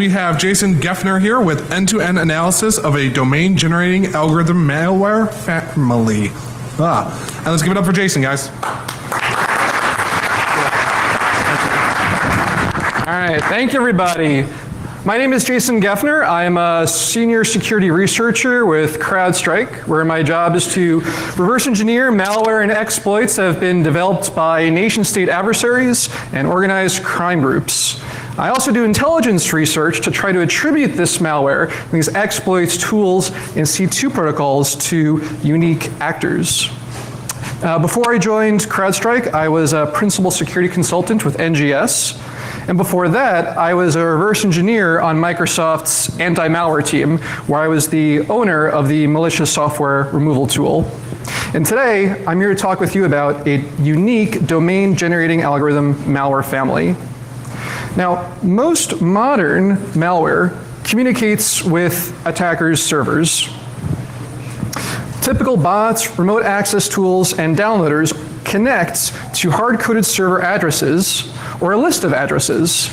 we have Jason Geffner here with end-to-end analysis of a domain-generating algorithm malware family. And let's give it up for Jason, guys. All right, thank you, everybody. My name is Jason Geffner. I'm a senior security researcher with CrowdStrike, where my job is to reverse engineer malware and exploits that have been developed by nation-state adversaries and organized crime groups. I also do intelligence research to try to attribute this malware, these exploits, tools, and C2 protocols to unique actors. Before I joined CrowdStrike, I was a principal security consultant with NGS. And before that, I was a reverse engineer on Microsoft's anti-malware team, where I was the owner of the malicious software removal tool. And today, I'm here to talk with you about a unique domain-generating algorithm malware family. Now, most modern malware communicates with attackers' servers. Typical bots, remote access tools, and downloaders connect to hard-coded server addresses or a list of addresses.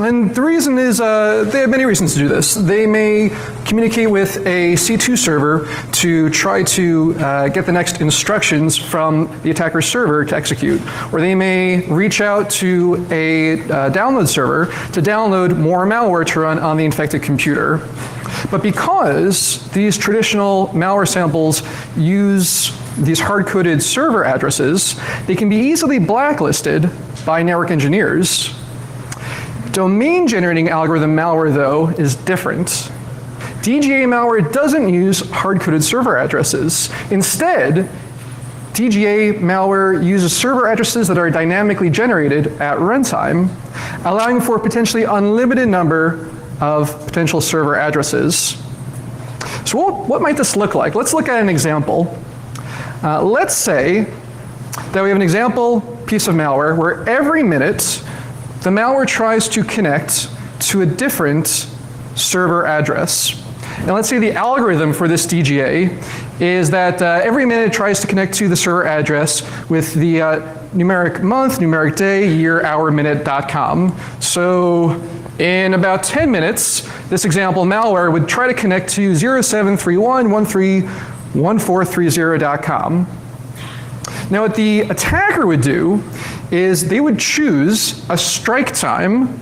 And the reason is, they have many reasons to do this. They may communicate with a C2 server to try to get the next instructions from the attacker's server to execute. Or they may reach out to a download server to download more malware to run on the infected computer. But because these traditional malware samples use these hard-coded server addresses, they can be easily blacklisted by network engineers. Domain-generating algorithm malware, though, is different. DGA malware doesn't use hard-coded server addresses. Instead, DGA malware uses server addresses that are dynamically generated at runtime, allowing for a potentially unlimited number of potential server addresses. So what might this look like? Let's look at an example. Let's say that we have an example piece of malware where every minute the malware tries to connect to a different server address. And let's say the algorithm for this DGA is that every minute it tries to connect to the server address with the numeric month, numeric day, year, hour, minute.com. So in about 10 minutes, this example malware would try to connect to 0731131430.com. Now what the attacker would do is they would choose a strike time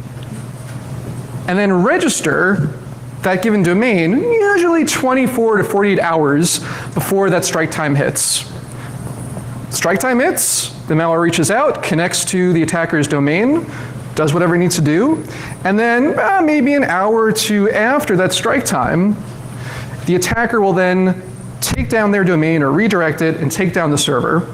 and then register that given domain usually 24 to 48 hours before that strike time hits. Strike time hits, the malware reaches out, connects to the attacker's domain, does whatever it needs to do, and then maybe an hour or two after that strike time, the attacker will then take down their domain or redirect it and take down the server.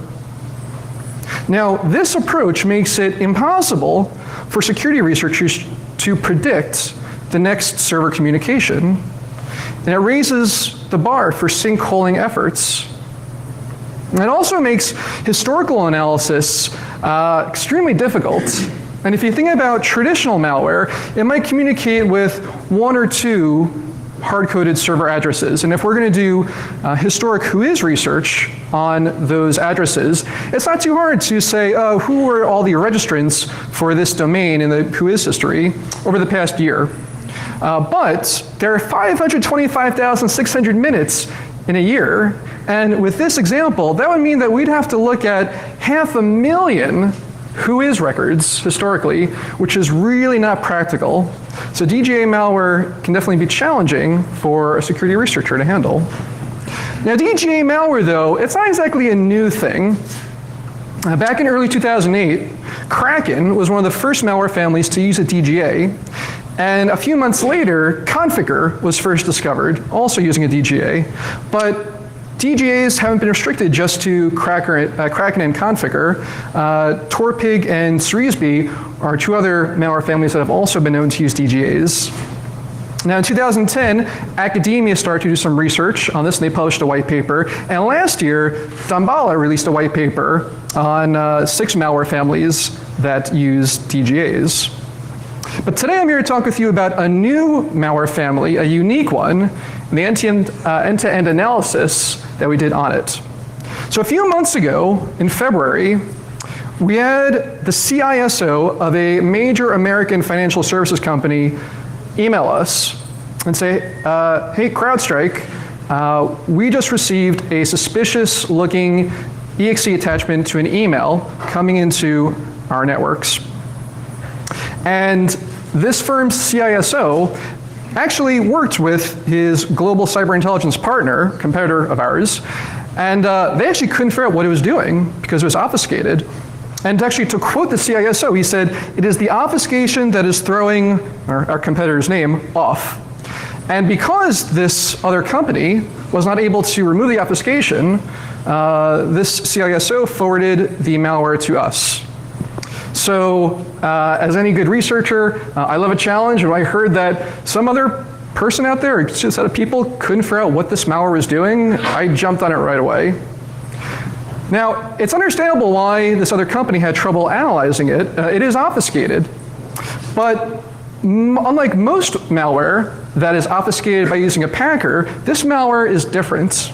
Now, this approach makes it impossible for security researchers to predict the next server communication, and it raises the bar for sinkholing efforts. And it also makes historical analysis extremely difficult. And if you think about traditional malware, it might communicate with one or two hard-coded server addresses. And if we're going to do historic whois research on those addresses, it's not too hard to say, who were all the registrants for this domain in the whois history over the past year. But there are 525,600 minutes in a year. And with this example, that would mean that we'd have to look at 500,000 whois records historically, which is really not practical. So DGA malware can definitely be challenging for a security researcher to handle. Now DGA malware, though, it's not exactly a new thing. Back in early 2008, Kraken was one of the first malware families to use a DGA. And a few months later, Configure was first discovered, also using a DGA. But DGAs haven't been restricted just to Kraken and Configure. Torpig and Ceresby are two other malware families that have also been known to use DGAs. Now in 2010, academia started to do some research on this and they published a white paper. And last year, Damballa released a white paper on 6 malware families that use DGAs. But today I'm here to talk with you about a new malware family, a unique one, and the end-to-end analysis that we did on it. So a few months ago, in February, we had the CISO of a major American financial services company email us and say, hey, CrowdStrike, we just received a suspicious looking exe attachment to an email coming into our networks. And this firm's CISO actually worked with his global cyber intelligence partner, competitor of ours, and they actually couldn't figure out what it was doing because it was obfuscated. And actually, to quote the CISO, he said, "It is the obfuscation that is throwing our competitor's name off." And because this other company was not able to remove the obfuscation, this CISO forwarded the malware to us. So, as any good researcher, I love a challenge, and when I heard that some other person out there, or just a set of people, couldn't figure out what this malware was doing, I jumped on it right away. Now, it's understandable why this other company had trouble analyzing it. It is obfuscated, but unlike most malware that is obfuscated by using a packer, this malware is different.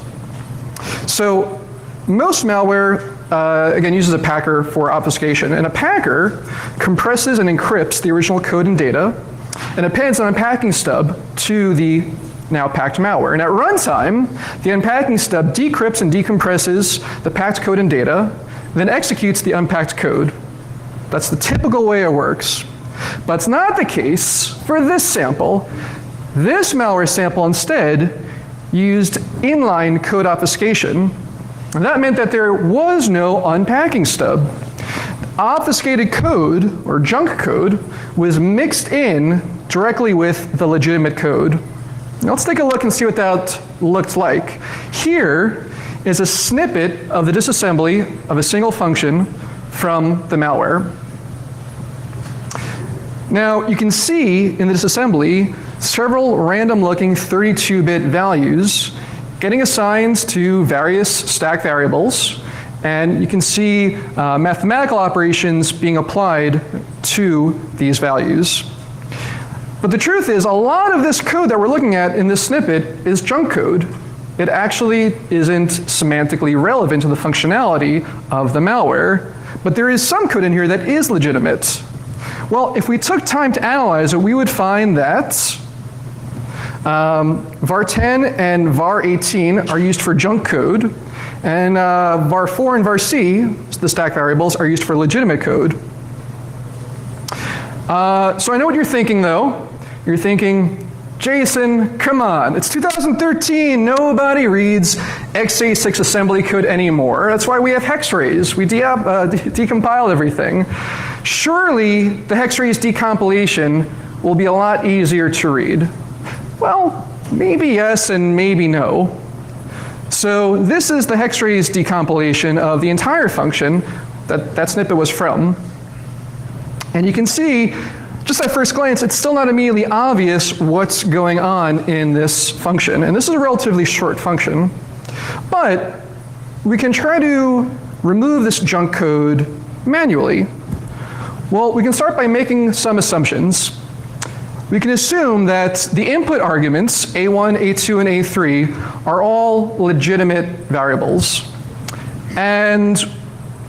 So, most malware, again, uses a packer for obfuscation, and a packer compresses and encrypts the original code and data, and appends an unpacking stub to the now packed malware. And at runtime, the unpacking stub decrypts and decompresses the packed code and data, then executes the unpacked code. That's the typical way it works. But it's not the case for this sample. This malware sample instead used inline code obfuscation, and that meant that there was no unpacking stub. Obfuscated code, or junk code, was mixed in directly with the legitimate code. Now let's take a look and see what that looked like. Here is a snippet of the disassembly of a single function from the malware. Now you can see in the disassembly several random-looking 32-bit values getting assigned to various stack variables, and you can see mathematical operations being applied to these values. But the truth is, a lot of this code that we're looking at in this snippet is junk code. It actually isn't semantically relevant to the functionality of the malware, but there is some code in here that is legitimate. Well, if we took time to analyze it, we would find that var10 and var18 are used for junk code, and var4 and varc, the stack variables, are used for legitimate code. So I know what you're thinking, though. You're thinking, Jason, come on, it's 2013, nobody reads x86 assembly code anymore. That's why we have hexrays. We decompiled everything. Surely the hexrays decompilation will be a lot easier to read. Well, maybe yes and maybe no. So this is the hexrays decompilation of the entire function that that snippet was from. And you can see, just at first glance, it's still not immediately obvious what's going on in this function. And this is a relatively short function. But we can try to remove this junk code manually. Well, we can start by making some assumptions. We can assume that the input arguments, A1, A2, and A3, are all legitimate variables. And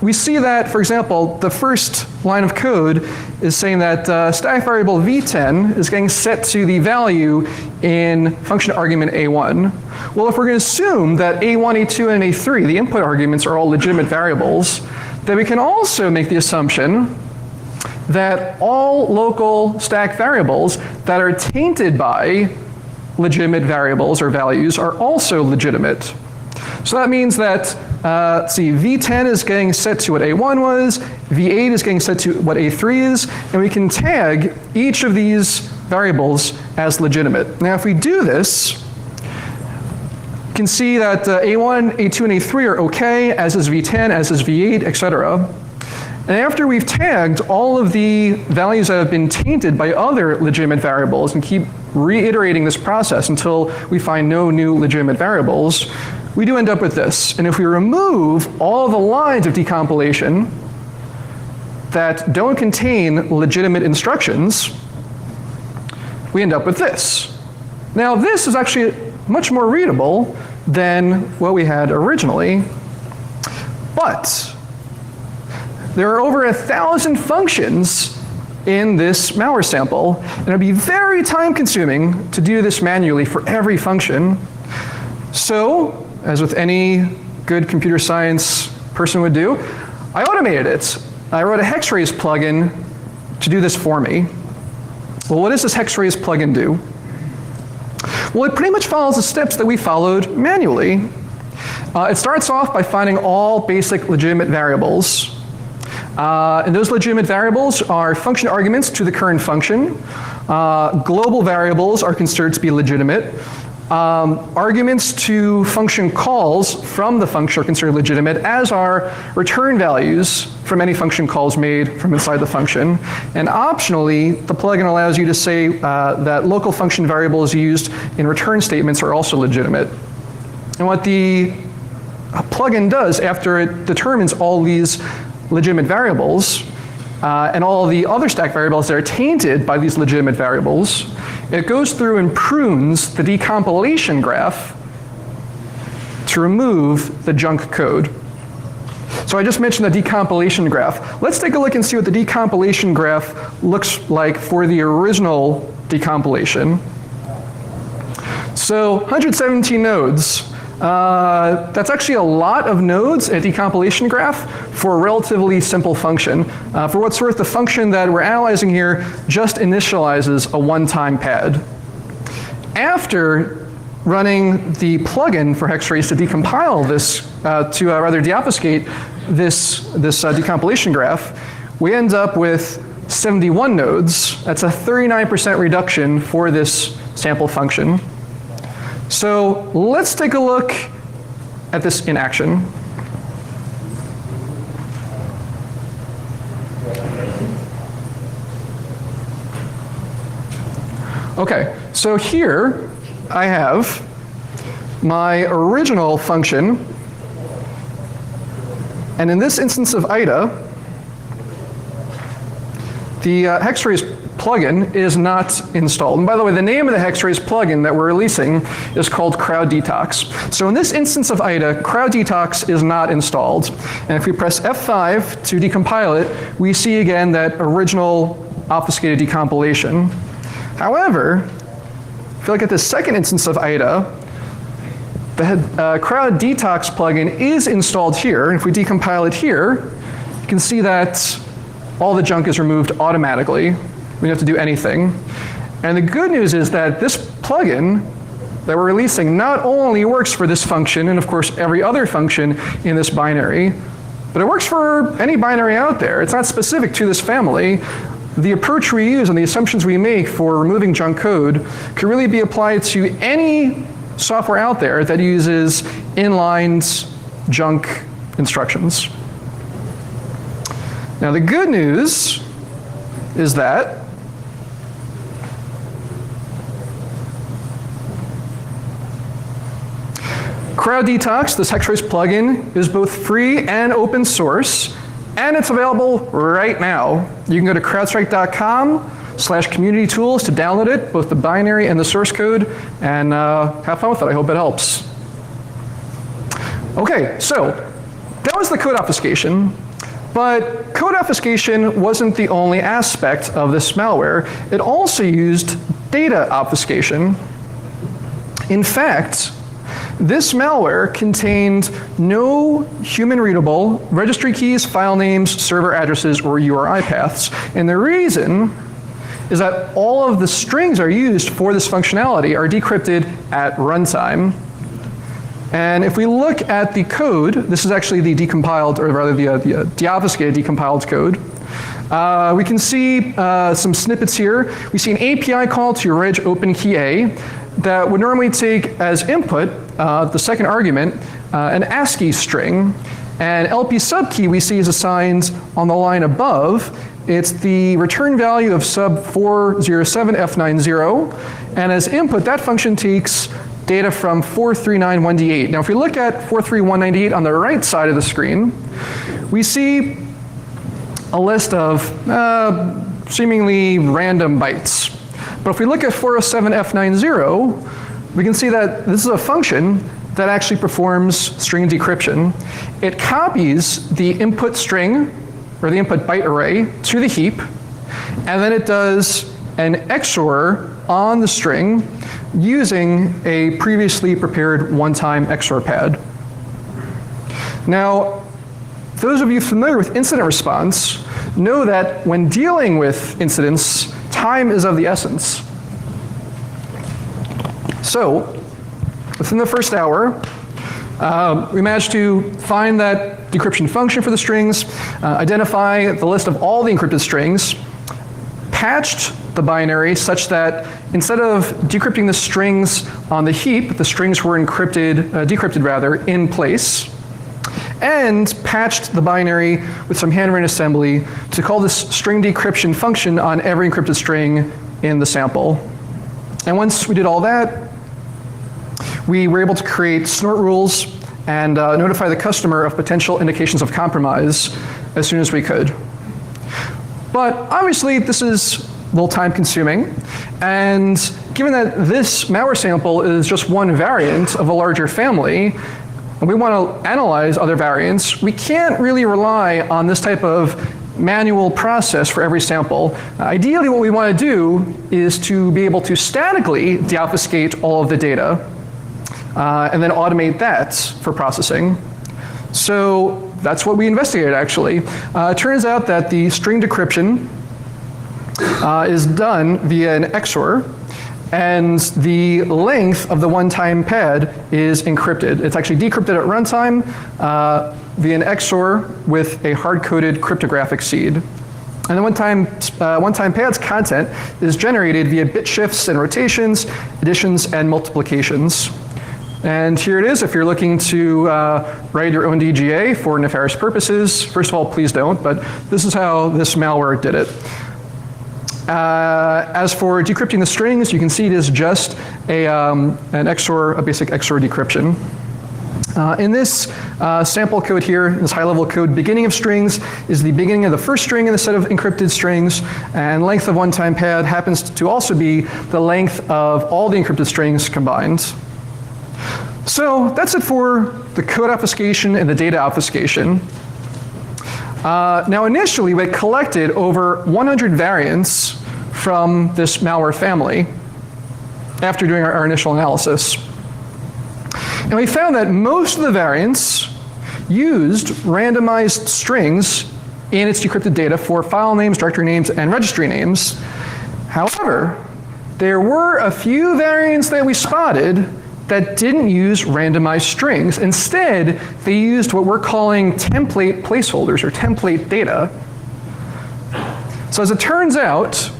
we see that, for example, the first line of code is saying that stack variable v10 is getting set to the value in function argument A1. Well, if we're going to assume that A1, A2, and A3, the input arguments, are all legitimate variables, then we can also make the assumption that all local stack variables that are tainted by legitimate variables or values are also legitimate. So that means that, let's see, v10 is getting set to what A1 was, v8 is getting set to what A3 is, and we can tag each of these variables as legitimate. Now if we do this, you can see that A1, A2, and A3 are okay, as is v10, as is v8, etc. And after we've tagged all of the values that have been tainted by other legitimate variables and keep reiterating this process until we find no new legitimate variables, we do end up with this. And if we remove all the lines of decompilation that don't contain legitimate instructions, we end up with this. Now this is actually much more readable than what we had originally, but there are over 1,000 functions in this malware sample. And it would be very time consuming to do this manually for every function. So, as with any good computer science person would do, I automated it. I wrote a hexraise plugin to do this for me. Well, what does this hexraise plugin do? Well, it pretty much follows the steps that we followed manually. It starts off by finding all basic legitimate variables. And those legitimate variables are function arguments to the current function. Global variables are considered to be legitimate. Arguments to function calls from the function are considered legitimate, as are return values from any function calls made from inside the function. And optionally, the plugin allows you to say that local function variables used in return statements are also legitimate. And what the plugin does after it determines all these legitimate variables and all the other stack variables that are tainted by these legitimate variables, it goes through and prunes the decompilation graph to remove the junk code. So I just mentioned the decompilation graph. Let's take a look and see what the decompilation graph looks like for the original decompilation. So 117 nodes. That's actually a lot of nodes in a decompilation graph for a relatively simple function. For what's worth, the function that we're analyzing here just initializes a one-time pad. After running the plugin for hexraise to decompile this, to rather deobfuscate this decompilation graph, we end up with 71 nodes. That's a 39% reduction for this sample function. So let's take a look at this in action. Okay, so here I have my original function, and in this instance of IDA, the hexraise plugin is not installed. And by the way, the name of the hexraise plugin that we're releasing is called Crowd Detox. So in this instance of IDA, Crowd Detox is not installed. And if we press F5 to decompile it, we see again that original obfuscated decompilation. However, if you look at the second instance of IDA, the Crowd Detox plugin is installed here. And if we decompile it here, you can see that all the junk is removed automatically. We don't have to do anything. And the good news is that this plugin that we're releasing not only works for this function and of course every other function in this binary, but it works for any binary out there. It's not specific to this family. The approach we use and the assumptions we make for removing junk code can really be applied to any software out there that uses inlined junk instructions. Now the good news is that Crowd Detox, this hexraise plugin, is both free and open source, and it's available right now. You can go to crowdstrike.com/community tools to download it, both the binary and the source code, and have fun with it. I hope it helps. Okay, so that was the code obfuscation. But code obfuscation wasn't the only aspect of this malware. It also used data obfuscation. In fact, this malware contained no human-readable registry keys, file names, server addresses, or URI paths. And the reason is that all of the strings are used for this functionality are decrypted at runtime. And if we look at the code, this is actually the decompiled, or rather the deobfuscated decompiled code. We can see some snippets here. We see an API call to reg open key A that would normally take as input the second argument, an ASCII string. And LP subkey we see is assigned on the line above. It's the return value of sub 407F90. And as input, that function takes data from 4391D8. Now if we look at 43198 on the right side of the screen, we see a list of seemingly random bytes. But if we look at 407F90, we can see that this is a function that actually performs string decryption. It copies the input string, or the input byte array, to the heap, and then it does an XOR on the string using a previously prepared one-time XOR pad. Now, those of you familiar with incident response know that when dealing with incidents, time is of the essence. So, within the first hour, we managed to find that decryption function for the strings, identify the list of all the encrypted strings, patched the binary such that instead of decrypting the strings on the heap, the strings were decrypted in place, and patched the binary with some handwritten assembly to call this string decryption function on every encrypted string in the sample. And once we did all that, we were able to create snort rules and notify the customer of potential indications of compromise as soon as we could. But obviously, this is a little time consuming, and given that this malware sample is just one variant of a larger family, and we want to analyze other variants, we can't really rely on this type of manual process for every sample. Ideally, what we want to do is to be able to statically deobfuscate all of the data, and then automate that for processing. So that's what we investigated, actually. It turns out that the string decryption is done via an XOR, and the length of the one-time pad is encrypted. It's actually decrypted at runtime via an XOR with a hard-coded cryptographic seed. And the one-time pad's content is generated via bit shifts and rotations, additions and multiplications. And here it is if you're looking to write your own DGA for nefarious purposes. First of all, please don't, but this is how this malware did it. As for decrypting the strings, you can see it is just a basic XOR decryption. In this sample code here, this high-level code, beginning of strings is the beginning of the first string in the set of encrypted strings, and length of one-time pad happens to also be the length of all the encrypted strings combined. So that's it for the code obfuscation and the data obfuscation. Now initially, we collected over 100 variants from this malware family after doing our initial analysis. And we found that most of the variants used randomized strings in its decrypted data for file names, directory names, and registry names. However, there were a few variants that we spotted that didn't use randomized strings. Instead, they used what we're calling template placeholders, or template data. So as it turns out,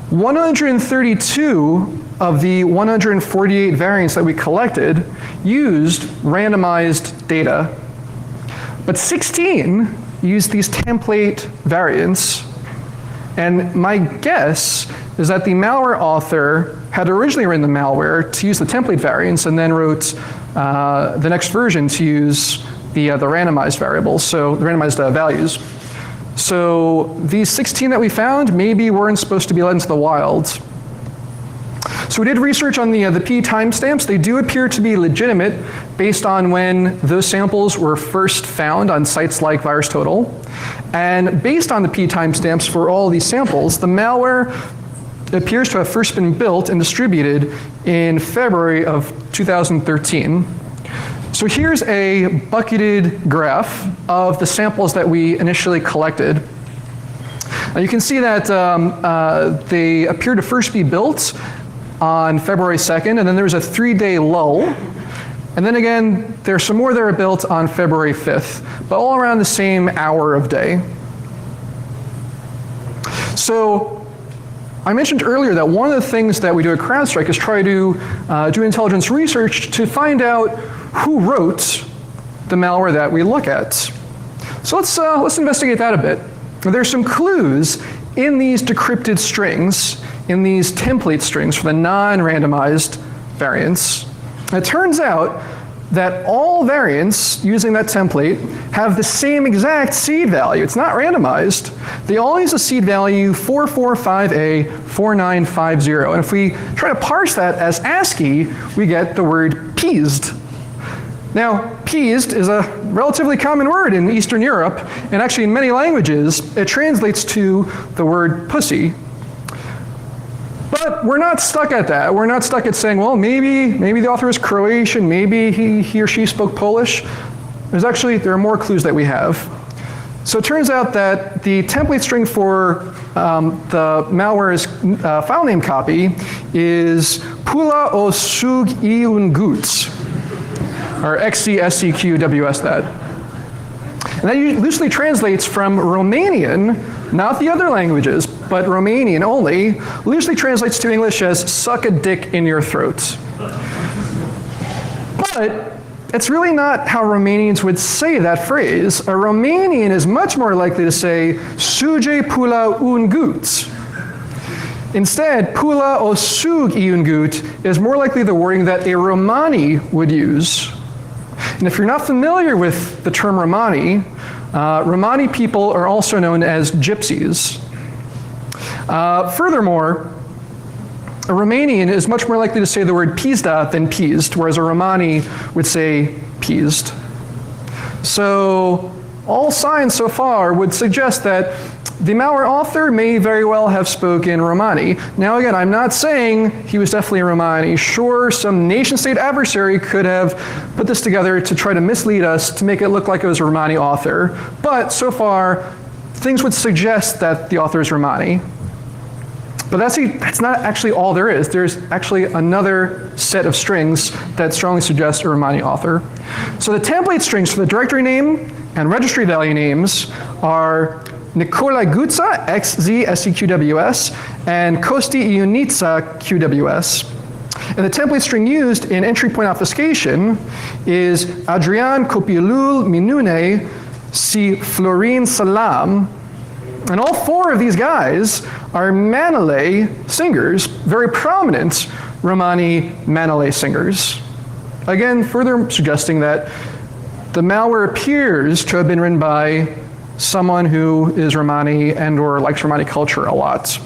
132 of the 148 variants that we collected used randomized data, but 16 used these template variants. And my guess is that the malware author had originally written the malware to use the template variants and then wrote the next version to use the randomized variables, so the randomized values. So these 16 that we found maybe weren't supposed to be let into the wild. So we did research on the P timestamps. They do appear to be legitimate based on when those samples were first found on sites like VirusTotal. And based on the P timestamps for all these samples, the malware appears to have first been built and distributed in February of 2013. So here's a bucketed graph of the samples that we initially collected. Now you can see that they appear to first be built on February 2nd, and then there was a 3-day lull. And then again, there's some more that are built on February 5th, but all around the same hour of day. So I mentioned earlier that one of the things that we do at CrowdStrike is try to do intelligence research to find out who wrote the malware that we look at. So let's investigate that a bit. There's some clues in these decrypted strings, in these template strings for the non-randomized variants. It turns out that all variants using that template have the same exact seed value. It's not randomized. They all use a seed value 445A4950. And if we try to parse that as ASCII, we get the word peased. Now, peased is a relatively common word in Eastern Europe, and actually in many languages, it translates to the word pussy. But we're not stuck at that. We're not stuck at saying, well, maybe the author was Croatian, maybe he or she spoke Polish. There are more clues that we have. So it turns out that the template string for the malware's file name copy is pula o sug I un gut, or XCSCQWS that. And that loosely translates from Romanian, not the other languages, but Romanian only, loosely translates to English as suck a dick in your throat. But it's really not how Romanians would say that phrase. A Romanian is much more likely to say suge pula un gut. Instead, pula o sug I un gut is more likely the wording that a Romani would use. And if you're not familiar with the term Romani, Romani people are also known as gypsies. Furthermore, a Romanian is much more likely to say the word pizda than peased, whereas a Romani would say peased. So all signs so far would suggest that the malware author may very well have spoken Romani. Now again, I'm not saying he was definitely Romani. Sure, some nation-state adversary could have put this together to try to mislead us to make it look like it was a Romani author, but so far, things would suggest that the author is Romani. But that's not actually all there is. There's actually another set of strings that strongly suggest a Romani author. So the template strings for the directory name and registry value names are Nikolai Gutsa, XZSEQWS, and Kosti Ionitsa, QWS. And the template string used in entry point obfuscation is Adrian Kopielul Minune Si Florin Salam. And all four of these guys are Manolay singers, very prominent Romani Manolay singers. Again, further suggesting that the malware appears to have been written by someone who is Romani and or likes Romani culture a lot.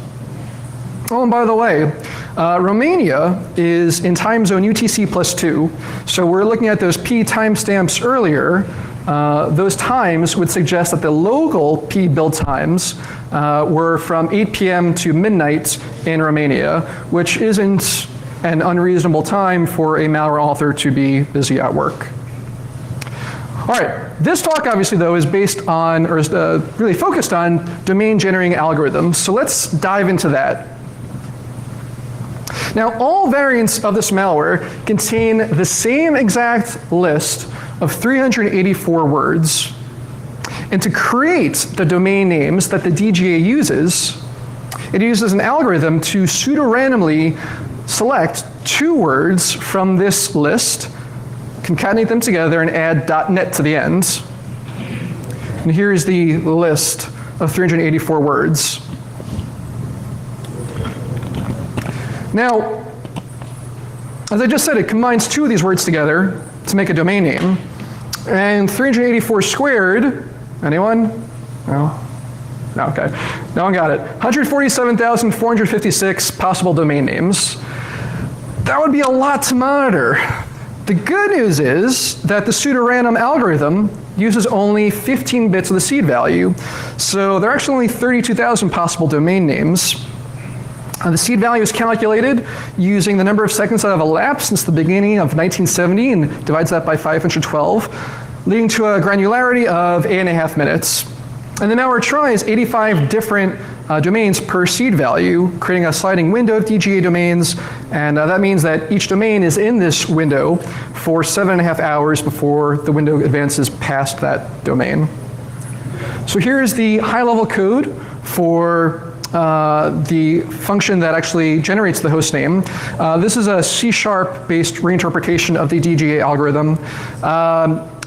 Oh, and by the way, Romania is in time zone UTC +2, so we're looking at those P timestamps earlier. Those times would suggest that the local P build times were from 8 p.m. to midnight in Romania, which isn't an unreasonable time for a malware author to be busy at work. All right, this talk obviously though is based on, or is really focused on domain generating algorithms, so let's dive into that. Now all variants of this malware contain the same exact list of 384 words. And to create the domain names that the DGA uses, it uses an algorithm to pseudo-randomly select 2 words from this list, concatenate them together, and add .net to the end. And here's the list of 384 words. Now, as I just said, it combines 2 of these words together to make a domain name. And 384 squared, anyone? No? No, okay. No one got it. 147,456 possible domain names. That would be a lot to monitor. The good news is that the pseudo-random algorithm uses only 15 bits of the seed value, so there are actually only 32,000 possible domain names. The seed value is calculated using the number of seconds that have elapsed since the beginning of 1970 and divides that by 512, leading to a granularity of 8.5 minutes. And the malware tries 85 different domains per seed value, creating a sliding window of DGA domains, and that means that each domain is in this window for 7.5 hours before the window advances past that domain. So here's the high-level code for the function that actually generates the host name. This is a C#-based reinterpretation of the DGA algorithm.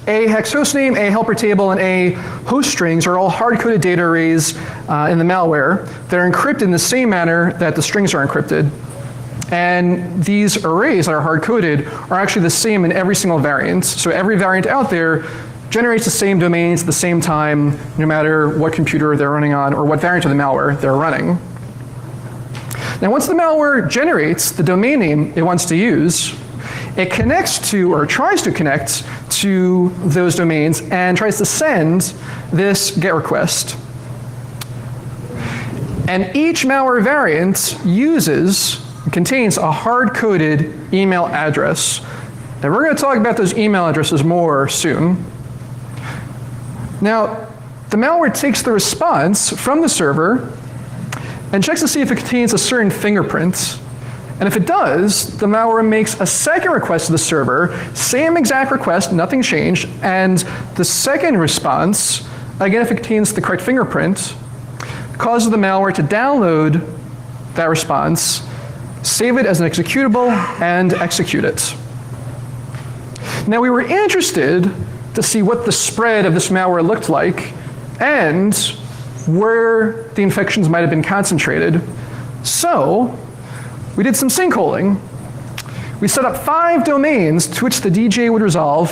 A hex host name, A helper table, and A host strings are all hard-coded data arrays in the malware that are encrypted in the same manner that the strings are encrypted. And these arrays that are hard-coded are actually the same in every single variant. So every variant out there generates the same domains at the same time, no matter what computer they're running on or what variant of the malware they're running. Now once the malware generates the domain name it wants to use, it connects to, or tries to connect to those domains and tries to send this GET request. And each malware variant contains a hard-coded email address. And we're going to talk about those email addresses more soon. Now, the malware takes the response from the server and checks to see if it contains a certain fingerprint. And if it does, the malware makes a second request to the server, same exact request, nothing changed, and the second response, again if it contains the correct fingerprint, causes the malware to download that response, save it as an executable, and execute it. Now we were interested to see what the spread of this malware looked like and where the infections might have been concentrated. So we did some sinkholing. We set up 5 domains to which the DJ would resolve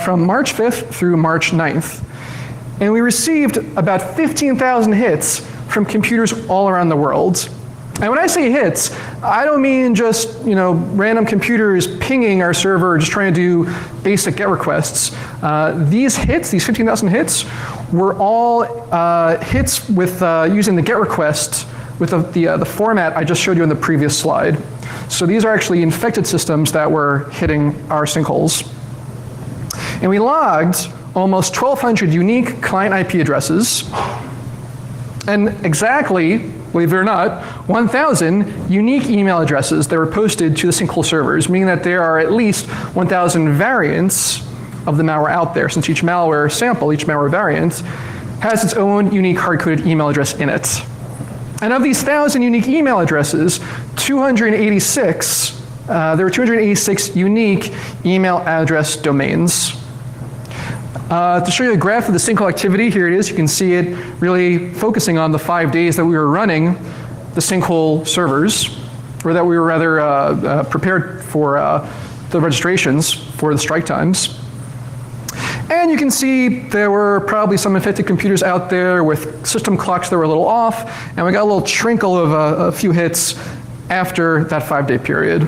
from March 5th through March 9th. And we received about 15,000 hits from computers all around the world. And when I say hits, I don't mean just random computers pinging our server, just trying to do basic GET requests. These hits, these 15,000 hits, were all hits with using the GET request with the format I just showed you in the previous slide. So these are actually infected systems that were hitting our sinkholes. And we logged almost 1,200 unique client IP addresses, and exactly, believe it or not, 1,000 unique email addresses that were posted to the sinkhole servers, meaning that there are at least 1,000 variants of the malware out there, since each malware sample, each malware variant, has its own unique hard-coded email address in it. And of these 1,000 unique email addresses, there were 286 unique email address domains. To show you a graph of the sinkhole activity, here it is. You can see it really focusing on the 5 days that we were running the sinkhole servers, or that we were rather prepared for the registrations for the strike times. And you can see there were probably some infected computers out there with system clocks that were a little off, and we got a little trickle of a few hits after that 5-day period.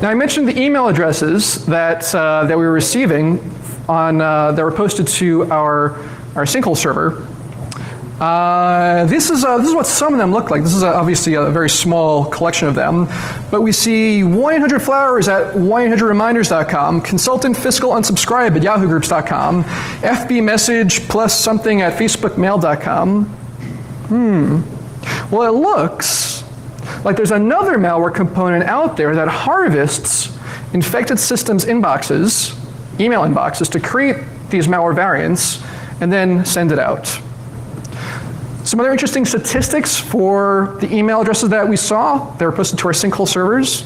Now I mentioned the email addresses that we were receiving that were posted to our sinkhole server. This is what some of them look like. This is obviously a very small collection of them, but we see 1-800-Flowers at 1-800reminders.com, consultant fiscal unsubscribe at yahoogroups.com, FB message plus something at facebookmail.com. Well, it looks like there's another malware component out there that harvests infected systems inboxes, email inboxes, to create these malware variants and then send it out. Some other interesting statistics for the email addresses that we saw that were posted to our sinkhole servers.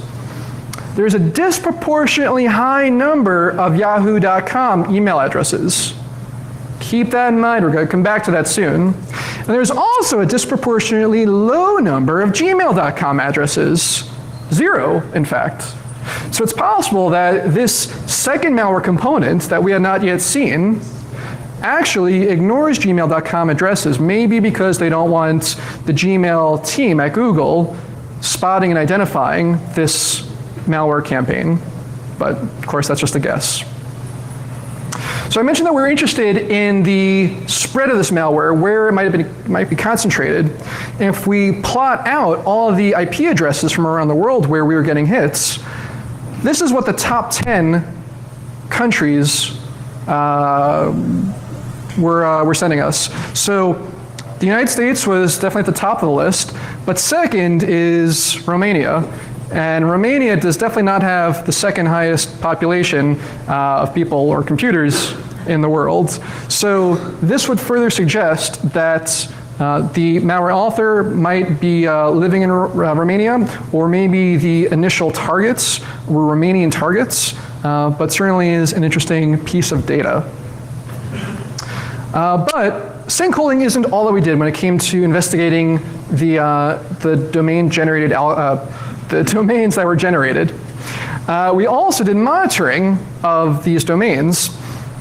There's a disproportionately high number of yahoo.com email addresses. Keep that in mind, we're going to come back to that soon. And there's also a disproportionately low number of gmail.com addresses. 0, in fact. So it's possible that this second malware component that we had not yet seen actually ignores gmail.com addresses, maybe because they don't want the Gmail team at Google spotting and identifying this malware campaign. But of course, that's just a guess. So I mentioned that we're interested in the spread of this malware, where it might be concentrated. And if we plot out all of the IP addresses from around the world where we were getting hits, this is what the top 10 countries were sending us. So the United States was definitely at the top of the list, but second is Romania. And Romania does definitely not have the second highest population of people or computers in the world. So this would further suggest that the malware author might be living in Romania, or maybe the initial targets were Romanian targets, but certainly is an interesting piece of data. But sinkholing isn't all that we did when it came to investigating the domain-generated the domains that were generated. We also did monitoring of these domains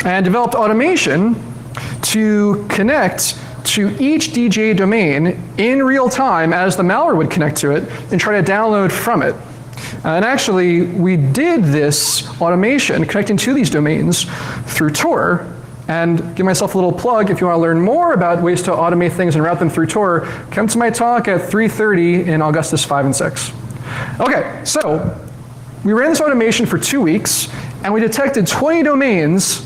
and developed automation to connect to each DJ domain in real time as the malware would connect to it and try to download from it. And actually, we did this automation connecting to these domains through Tor. And give myself a little plug, if you want to learn more about ways to automate things and route them through Tor, come to my talk at 3:30 in Augustus 5 and 6. Okay, so we ran this automation for 2 weeks, and we detected 20 domains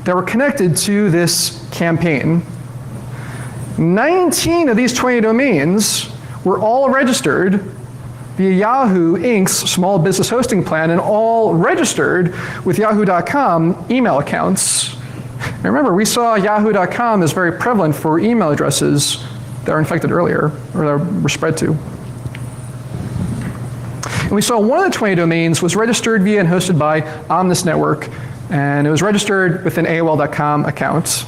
that were connected to this campaign. 19 of these 20 domains were all registered via Yahoo Inc.'s small business hosting plan and all registered with yahoo.com email accounts. And remember, we saw yahoo.com is very prevalent for email addresses that were infected earlier, or that were spread to. And we saw one of the 20 domains was registered via and hosted by Omnis Network, and it was registered with an AOL.com account.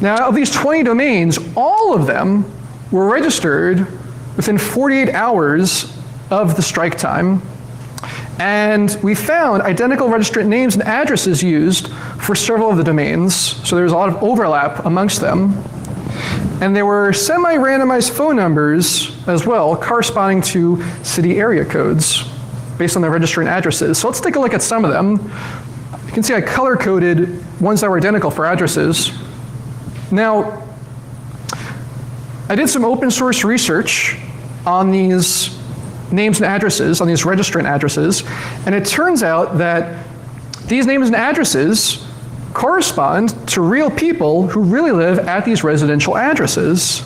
Now, of these 20 domains, all of them were registered within 48 hours of the strike time. And we found identical registrant names and addresses used for several of the domains, so there was a lot of overlap amongst them. And there were semi-randomized phone numbers as well, corresponding to city area codes based on their registrant addresses. So let's take a look at some of them. You can see I color-coded ones that were identical for addresses. Now, I did some open source research on these names and addresses, on these registrant addresses, and it turns out that these names and addresses correspond to real people who really live at these residential addresses.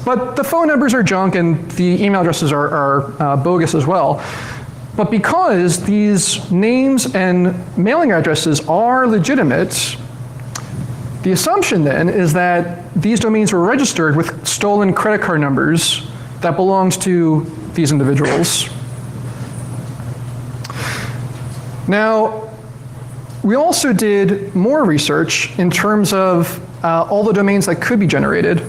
But the phone numbers are junk and the email addresses are bogus as well. But because these names and mailing addresses are legitimate, the assumption then is that these domains were registered with stolen credit card numbers that belonged to these individuals. Now, we also did more research in terms of all the domains that could be generated.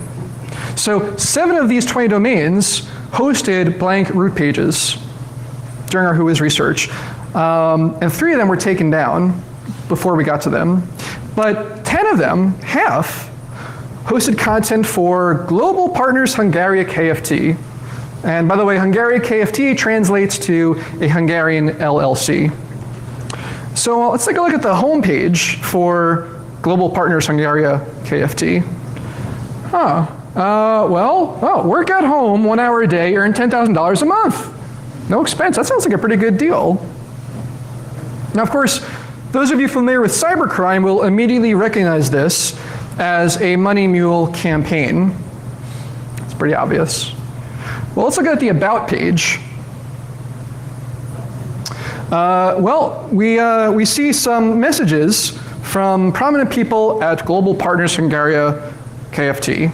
So 7 of these 20 domains hosted blank root pages during our Whois research. And 3 of them were taken down before we got to them. But 10 of them, half, hosted content for Global Partners Hungaria KFT. And by the way, Hungaria KFT translates to a Hungarian LLC. So let's take a look at the homepage for Global Partners Hungaria KFT. Work at home 1 hour a day, earn $10,000 a month. No expense, that sounds like a pretty good deal. Now, of course, those of you familiar with cybercrime will immediately recognize this as a money mule campaign. It's pretty obvious. Well, let's look at the About page. We see some messages from prominent people at Global Partners Hungaria KFT.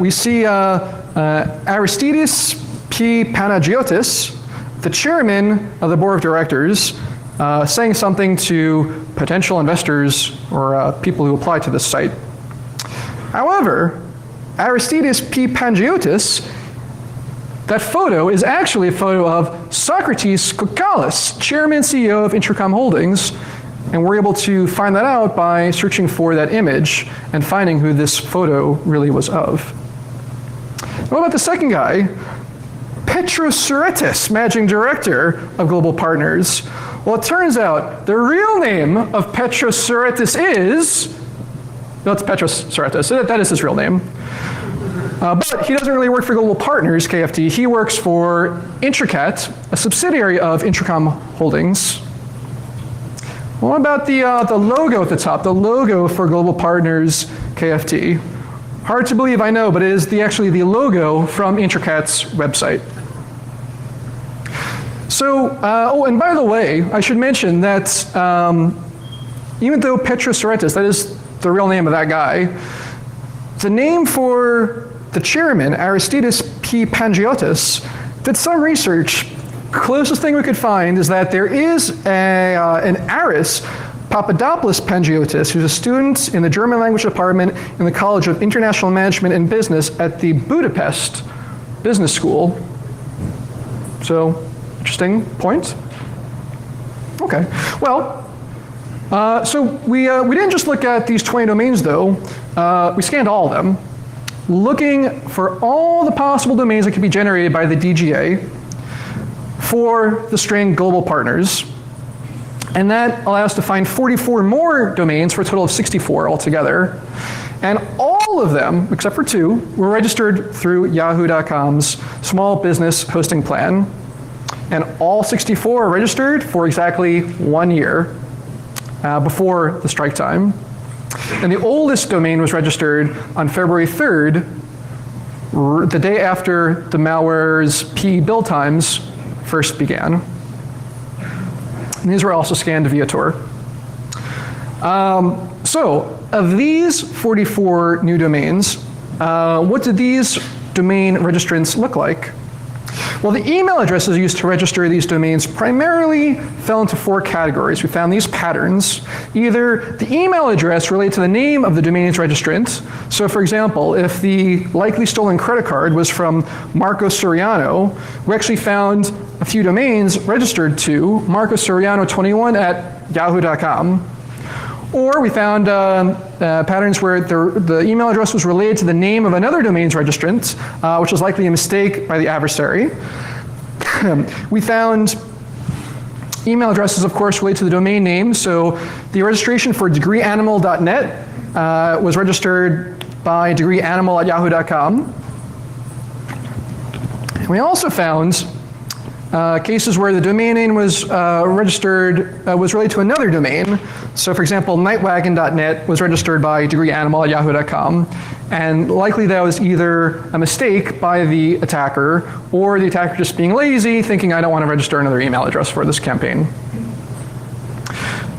We see Aristides P. Panagiotis, the chairman of the board of directors, saying something to potential investors or people who apply to this site. However, Aristides P. Panagiotis, that photo is actually a photo of Socrates Kokalis, chairman and CEO of Intracom Holdings, and we're able to find that out by searching for that image and finding who this photo really was of. What about the second guy? Petros Tsouratis, managing director of Global Partners. Well, it turns out the real name of Petros Tsouratis is, no, it's Petros Tsouratis, that is his real name. But he doesn't really work for Global Partners, KFT. He works for Intracat, a subsidiary of Intracom Holdings. What about the logo at the top, the logo for Global Partners, KFT? Hard to believe, I know, but it is actually the logo from Intracat's website. So, and by the way, I should mention that even though Petros Tsouratis, that is the real name of that guy, the name for the chairman, Aristides P. Panagiotis, did some research. Closest thing we could find is that there is an Aris Papadopoulos Panagiotis, who's a student in the German language department in the College of International Management and Business at the Budapest Business School. So, interesting point. Okay, well, so we didn't just look at these 20 domains though, we scanned all of them. looking for all the possible domains that could be generated by the DGA for the string global partners. And that allows us to find 44 more domains for a total of 64 altogether. And all of them, except for 2, were registered through Yahoo.com's small business hosting plan. And all 64 are registered for exactly 1 year before the strike time. And the oldest domain was registered on February 3rd, the day after the malware's PE build times first began. And these were also scanned via Tor. So, of these 44 new domains, what did these domain registrants look like? Well, the email addresses used to register these domains primarily fell into 4 categories. We found these patterns. Either the email address related to the name of the domain's registrant. So for example, if the likely stolen credit card was from Marco Soriano, we actually found a few domains registered to Marco Soriano21 at yahoo.com. Or we found patterns where the email address was related to the name of another domain's registrant, which was likely a mistake by the adversary. We found email addresses, of course, related to the domain name. So the registration for degreeanimal.net was registered by degreeanimal@yahoo.com. We also found cases where the domain name was was related to another domain. So for example, nightwagon.net was registered by degreeanimal@yahoo.com, and likely that was either a mistake by the attacker or the attacker just being lazy, thinking I don't want to register another email address for this campaign.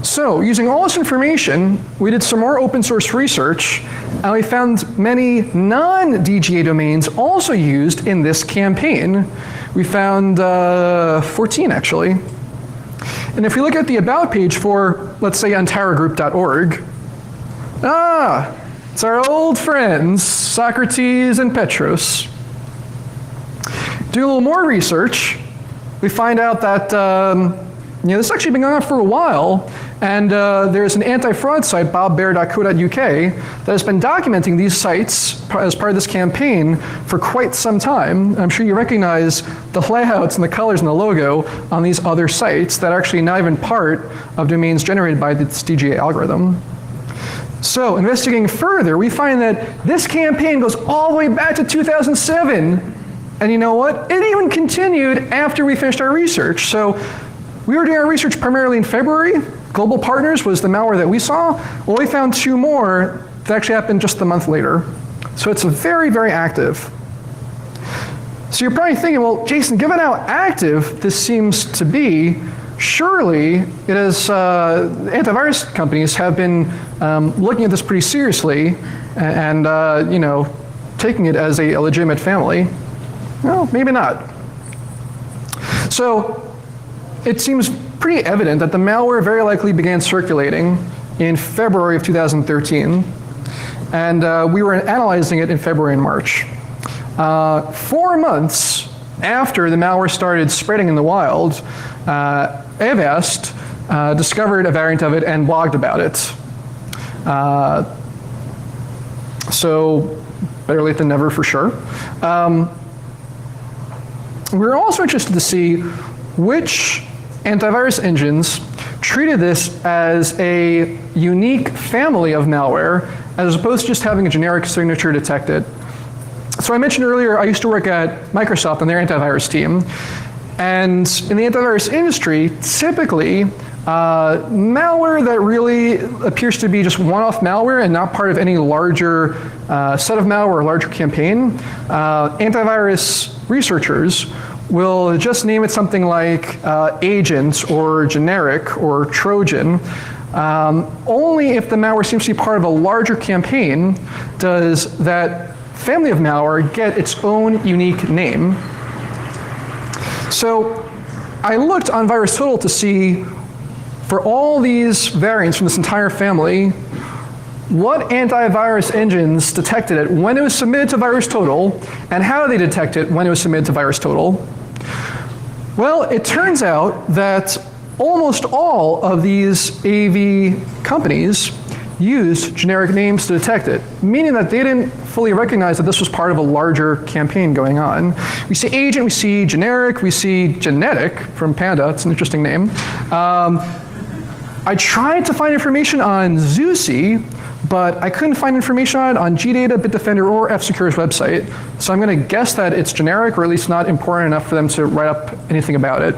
So using all this information, we did some more open source research, and we found many non-DGA domains also used in this campaign. We found 14 actually. And if we look at the about page for, let's say, antaragroup.org, it's our old friends, Socrates and Petros. Do a little more research, we find out that this has actually been going on for a while, and there's an anti-fraud site, bobbear.co.uk, that has been documenting these sites as part of this campaign for quite some time. I'm sure you recognize the layouts and the colors and the logo on these other sites that are actually not even part of domains generated by this DGA algorithm. So investigating further, we find that this campaign goes all the way back to 2007. And you know what? It even continued after we finished our research. So we were doing our research primarily in February. Global Partners was the malware that we saw. Well, we found 2 more that actually happened just a month later. So it's very, very active. So you're probably thinking, well, Jason, given how active this seems to be, surely it is, antivirus companies have been looking at this pretty seriously and taking it as a legitimate family. Well, maybe not. So it seems pretty evident that the malware very likely began circulating in February of 2013, and we were analyzing it in February and March. 4 months after the malware started spreading in the wild, Avast discovered a variant of it and blogged about it. So better late than never for sure. We're also interested to see which antivirus engines treated this as a unique family of malware as opposed to just having a generic signature detected. So I mentioned earlier I used to work at Microsoft on their antivirus team. And in the antivirus industry, typically, malware that really appears to be just one-off malware and not part of any larger set of malware or larger campaign, antivirus researchers will just name it something like agent or generic or Trojan. Only if the malware seems to be part of a larger campaign does that family of malware get its own unique name. So I looked on VirusTotal to see, for all these variants from this entire family, what antivirus engines detected it when it was submitted to VirusTotal, and how they detect it when it was submitted to VirusTotal. Well, it turns out that almost all of these AV companies used generic names to detect it, meaning that they didn't fully recognize that this was part of a larger campaign going on. We see agent, we see generic, we see genetic from Panda. It's an interesting name. I tried to find information on Zusi, but I couldn't find information on it on GData, Bitdefender, or F-Secure's website. So I'm going to guess that it's generic, or at least not important enough for them to write up anything about it.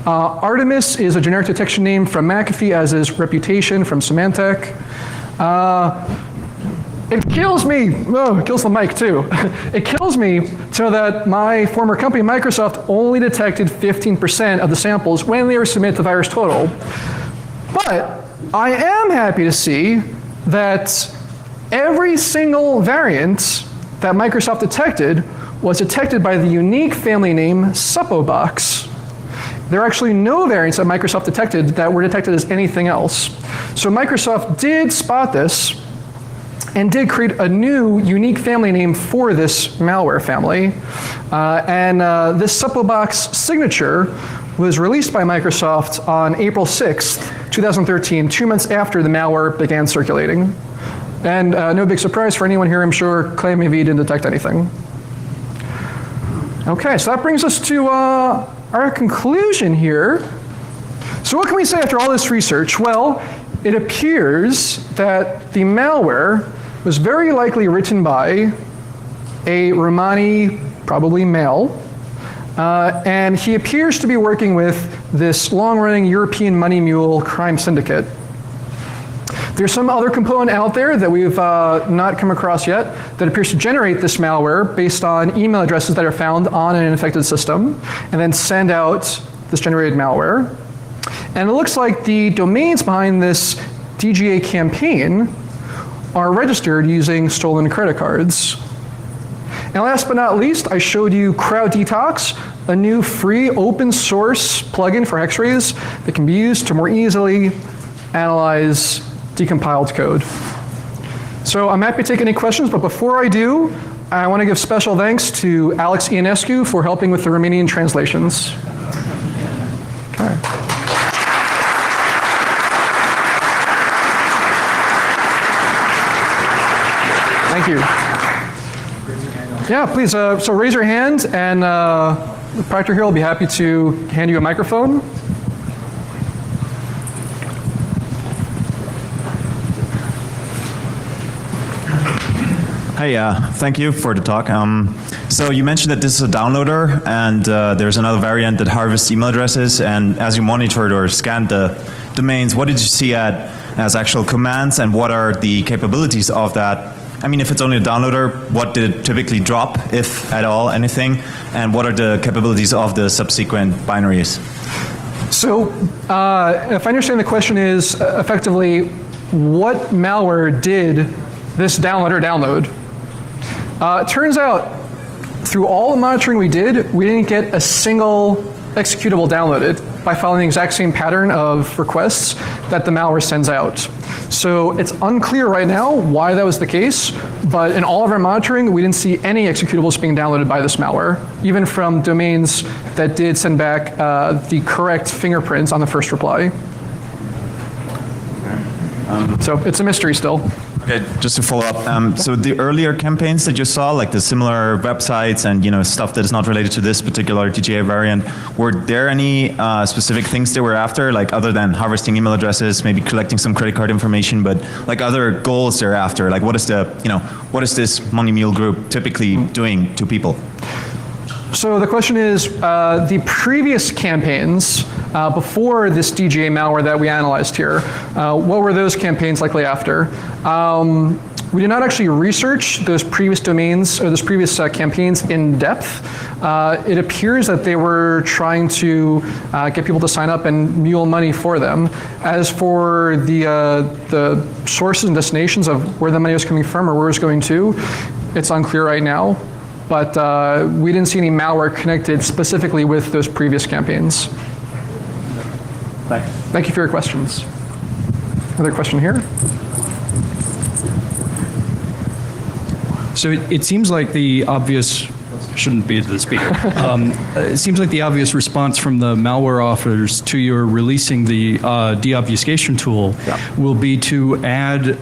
Artemis is a generic detection name from McAfee, as is Reputation from Symantec. It kills me, it kills the mic too. It kills me to know that my former company, Microsoft, only detected 15% of the samples when they were submitted to VirusTotal. But I am happy to see that every single variant that Microsoft detected was detected by the unique family name Suppobox. There are actually no variants that Microsoft detected that were detected as anything else. So Microsoft did spot this and did create a new unique family name for this malware family. This Suppobox signature was released by Microsoft on April 6th, 2013, 2 months after the malware began circulating. And no big surprise for anyone here, I'm sure, ClaimAV didn't detect anything. Okay, so that brings us to our conclusion here. So what can we say after all this research? Well, it appears that the malware was very likely written by a Romani, probably male, and he appears to be working with this long-running European money mule crime syndicate. There's some other component out there that we've not come across yet that appears to generate this malware based on email addresses that are found on an infected system, and then send out this generated malware. And it looks like the domains behind this DGA campaign are registered using stolen credit cards. And last but not least, I showed you Crowd Detox, a new free open source plugin for X-rays that can be used to more easily analyze decompiled code. So I'm happy to take any questions, but before I do, I want to give special thanks to Alex Ionescu for helping with the Romanian translations. Okay. Thank you. Yeah, please, so raise your hand, and the proctor here will be happy to hand you a microphone. Hey, thank you for the talk. So you mentioned that this is a downloader, and there's another variant that harvests email addresses, and as you monitored or scanned the domains, what did you see as actual commands, and what are the capabilities of that? I mean, if it's only a downloader, what did it typically drop, if at all, anything? And what are the capabilities of the subsequent binaries? So, if I understand the question is effectively, what malware did this downloader download? It turns out, through all the monitoring we did, we didn't get a single executable downloaded by following the exact same pattern of requests that the malware sends out. So it's unclear right now why that was the case, but in all of our monitoring, we didn't see any executables being downloaded by this malware, even from domains that did send back the correct fingerprints on the first reply. So it's a mystery still. Okay, just to follow up, so the earlier campaigns that you saw, like the similar websites and stuff that is not related to this particular DGA variant, were there any specific things they were after, like other than harvesting email addresses, maybe collecting some credit card information, but like other goals they're after? Like what is what is this money mule group typically doing to people? So the question is, the previous campaigns before this DGA malware that we analyzed here, what were those campaigns likely after? We did not actually research those previous domains or those previous campaigns in depth. It appears that they were trying to get people to sign up and mule money for them. As for the sources and destinations of where the money was coming from or where it was going to, it's unclear right now. But we didn't see any malware connected specifically with those previous campaigns. Thanks. Thank you for your questions. Another question here? So it seems like the obvious shouldn't be the speaker. It seems like the obvious response from the malware authors to your releasing the deobfuscation tool will be to add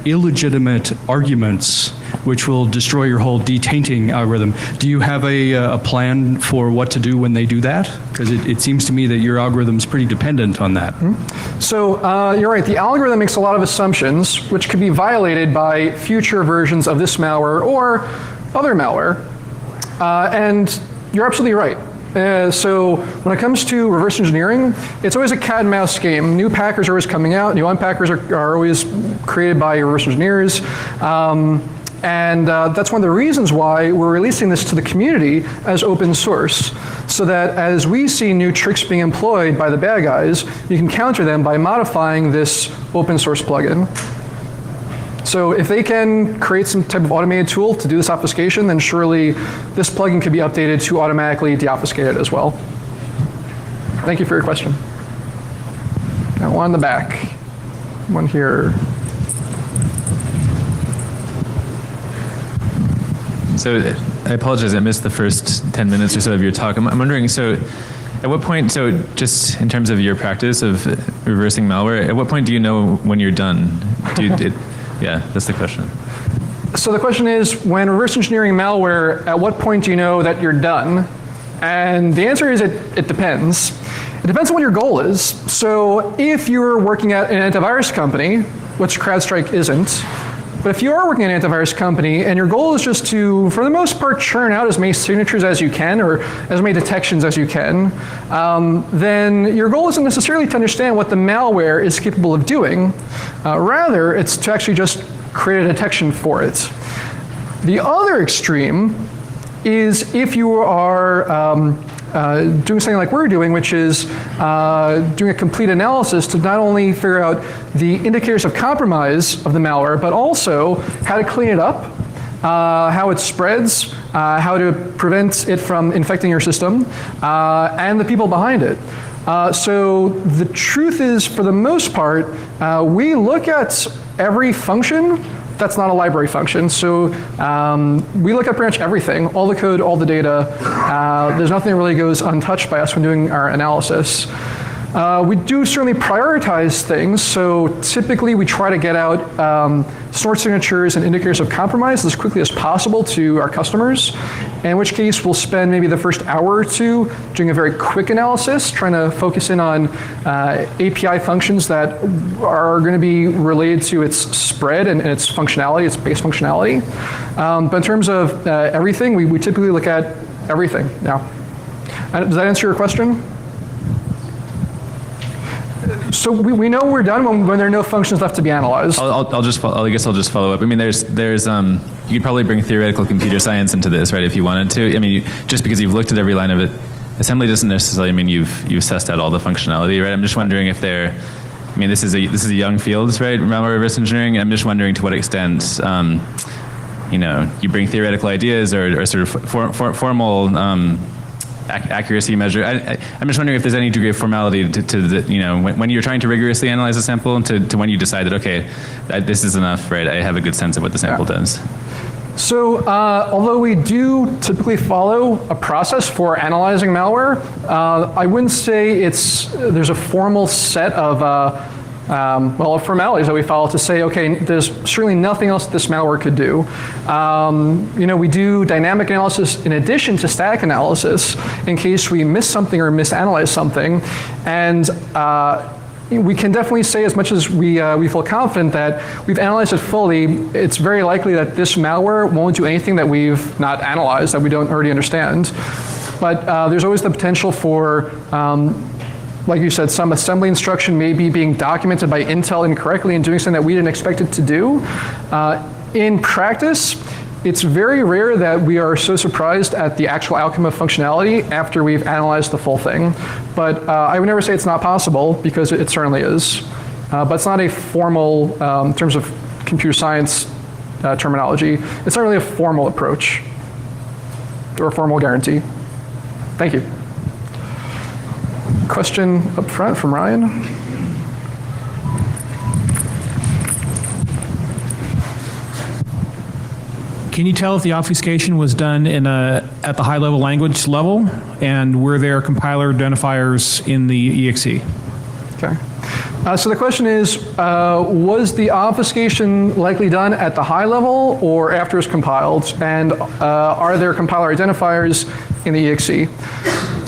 illegitimate arguments which will destroy your whole detainting algorithm. Do you have a plan for what to do when they do that? Because it seems to me that your algorithm is pretty dependent on that. So you're right, the algorithm makes a lot of assumptions which could be violated by future versions of this malware or other malware. And you're absolutely right. So when it comes to reverse engineering, it's always a cat and mouse game. New packers are always coming out. New unpackers are always created by reverse engineers. And that's one of the reasons why we're releasing this to the community as open source, so that as we see new tricks being employed by the bad guys, you can counter them by modifying this open source plugin. So if they can create some type of automated tool to do this obfuscation, then surely this plugin could be updated to automatically deobfuscate it as well. Thank you for your question. Now one in the back, one here. So I apologize, I missed the first 10 minutes or so of your talk. I'm wondering, so at what point, so just in terms of your practice of reversing malware, at what point do you know when you're done? Yeah, that's the question. So the question is, when reverse engineering malware, at what point do you know that you're done? And the answer is it depends. It depends on what your goal is. So if you're working at an antivirus company, which CrowdStrike isn't, but if you are working at an antivirus company and your goal is just to, for the most part, churn out as many signatures as you can or as many detections as you can, then your goal isn't necessarily to understand what the malware is capable of doing. Rather, it's to actually just create a detection for it. The other extreme is if you are doing something like we're doing, which is doing a complete analysis to not only figure out the indicators of compromise of the malware, but also how to clean it up, how it spreads, how to prevent it from infecting your system, and the people behind it. So the truth is, for the most part, we look at every function that's not a library function. So we look at pretty much everything, all the code, all the data. There's nothing that really goes untouched by us when doing our analysis. We do certainly prioritize things. So typically we try to get out snort signatures and indicators of compromise as quickly as possible to our customers, in which case we'll spend maybe the first hour or two doing a very quick analysis, trying to focus in on API functions that are going to be related to its spread and its functionality, its base functionality. But in terms of everything, we typically look at everything now. Does that answer your question? So we know we're done when there are no functions left to be analyzed. I guess I'll just follow up. I mean, there's you could probably bring theoretical computer science into this, right, if you wanted to. I mean, just because you've looked at every line of it, assembly doesn't necessarily mean you've sussed out all the functionality, right? I'm just wondering if this is a young field, right, malware reverse engineering. I'm just wondering to what extent, you bring theoretical ideas or sort of formal accuracy measure. I'm just wondering if there's any degree of formality to when you're trying to rigorously analyze a sample to when you decide that, okay, this is enough, right, I have a good sense of what the sample does. So although we do typically follow a process for analyzing malware, I wouldn't say there's a formal set of formalities that we follow to say, okay, there's certainly nothing else this malware could do. We do dynamic analysis in addition to static analysis in case we miss something or misanalyze something. And we can definitely say, as much as we feel confident that we've analyzed it fully, it's very likely that this malware won't do anything that we've not analyzed, that we don't already understand. But there's always the potential for like you said, some assembly instruction may be being documented by Intel incorrectly and doing something that we didn't expect it to do. In practice, it's very rare that we are so surprised at the actual outcome of functionality after we've analyzed the full thing. But I would never say it's not possible, because it certainly is. But it's not a formal, in terms of computer science terminology, it's not really a formal approach or a formal guarantee. Thank you. Question up front from Ryan. Can you tell if the obfuscation was done at the high-level language level, and were there compiler identifiers in the EXE? Okay. So the question is, was the obfuscation likely done at the high level or after it's compiled? And are there compiler identifiers in the EXE?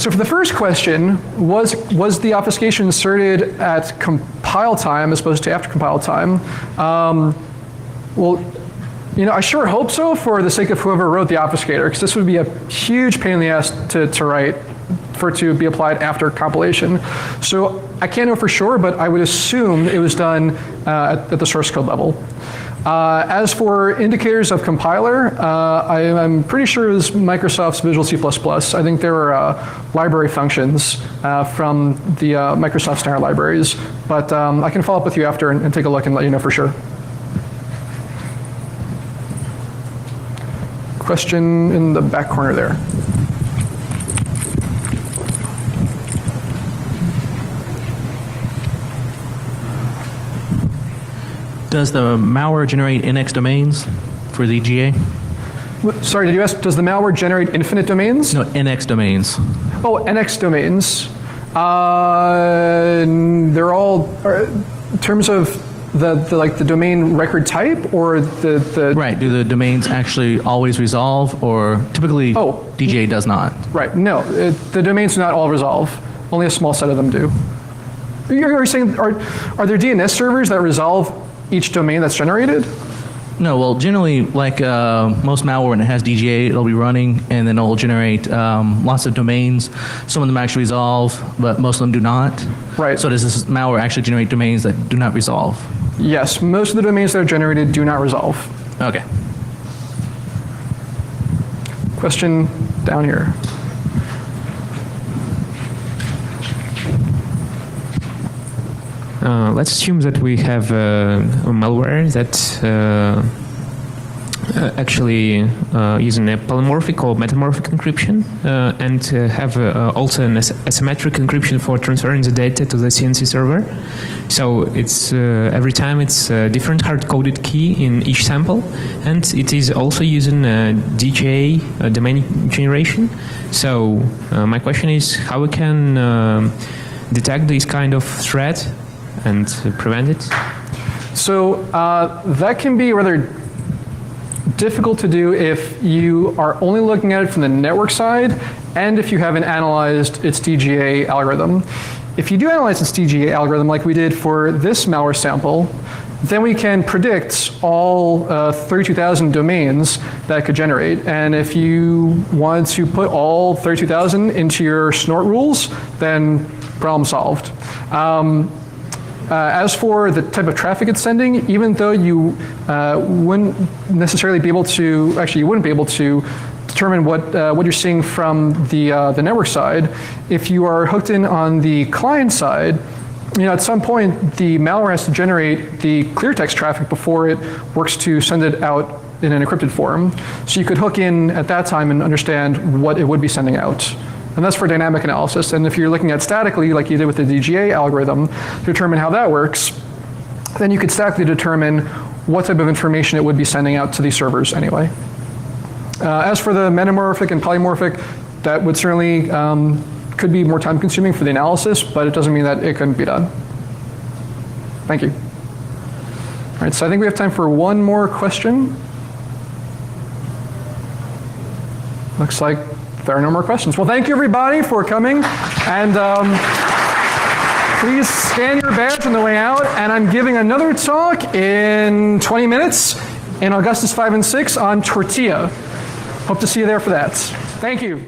So for the first question, was the obfuscation inserted at compile time as opposed to after compile time? Well, I sure hope so for the sake of whoever wrote the obfuscator, because this would be a huge pain in the ass to write for it to be applied after compilation. So I can't know for sure, but I would assume it was done at the source code level. As for indicators of compiler, I'm pretty sure it was Microsoft's Visual C++. I think there were library functions from the Microsoft standard libraries, but I can follow up with you after and take a look and let you know for sure. Question in the back corner there. Does the malware generate NX domains for the GA? Sorry, did you ask, does the malware generate infinite domains? No, NX domains. Oh, NX domains. They're all, in terms of the domain record type or the Right, do the domains actually always resolve, or typically DGA does not? Right, no, the domains do not all resolve. Only a small set of them do. You're saying, are there DNS servers that resolve each domain that's generated? No, well, generally, like most malware, when it has DGA, it'll be running, and then it'll generate lots of domains. Some of them actually resolve, but most of them do not. Right. So does this malware actually generate domains that do not resolve? Yes, most of the domains that are generated do not resolve. Okay. Question down here. Let's assume that we have a malware that actually using a polymorphic or metamorphic encryption and have also an asymmetric encryption for transferring the data to the CNC server. So it's every time it's a different hard-coded key in each sample, and it is also using DGA domain generation. So my question is how we can detect this kind of threat and prevent it? So that can be rather difficult to do if you are only looking at it from the network side and if you haven't analyzed its DGA algorithm. If you do analyze its DGA algorithm like we did for this malware sample, then we can predict all 32,000 domains that it could generate. And if you wanted to put all 32,000 into your snort rules, then problem solved. As for the type of traffic it's sending, even though you wouldn't necessarily be able to, actually you wouldn't be able to determine what you're seeing from the network side, if you are hooked in on the client side, at some point the malware has to generate the clear text traffic before it works to send it out in an encrypted form. So you could hook in at that time and understand what it would be sending out. And that's for dynamic analysis. And if you're looking at statically, like you did with the DGA algorithm, to determine how that works, then you could statically determine what type of information it would be sending out to these servers anyway. As for the metamorphic and polymorphic, that would certainly could be more time consuming for the analysis, but it doesn't mean that it couldn't be done. Thank you. All right, so I think we have time for one more question. Looks like there are no more questions. Well, thank you everybody for coming, and please scan your badge on the way out, and I'm giving another talk in 20 minutes in Augustus 5 and 6 on tortilla. Hope to see you there for that. Thank you.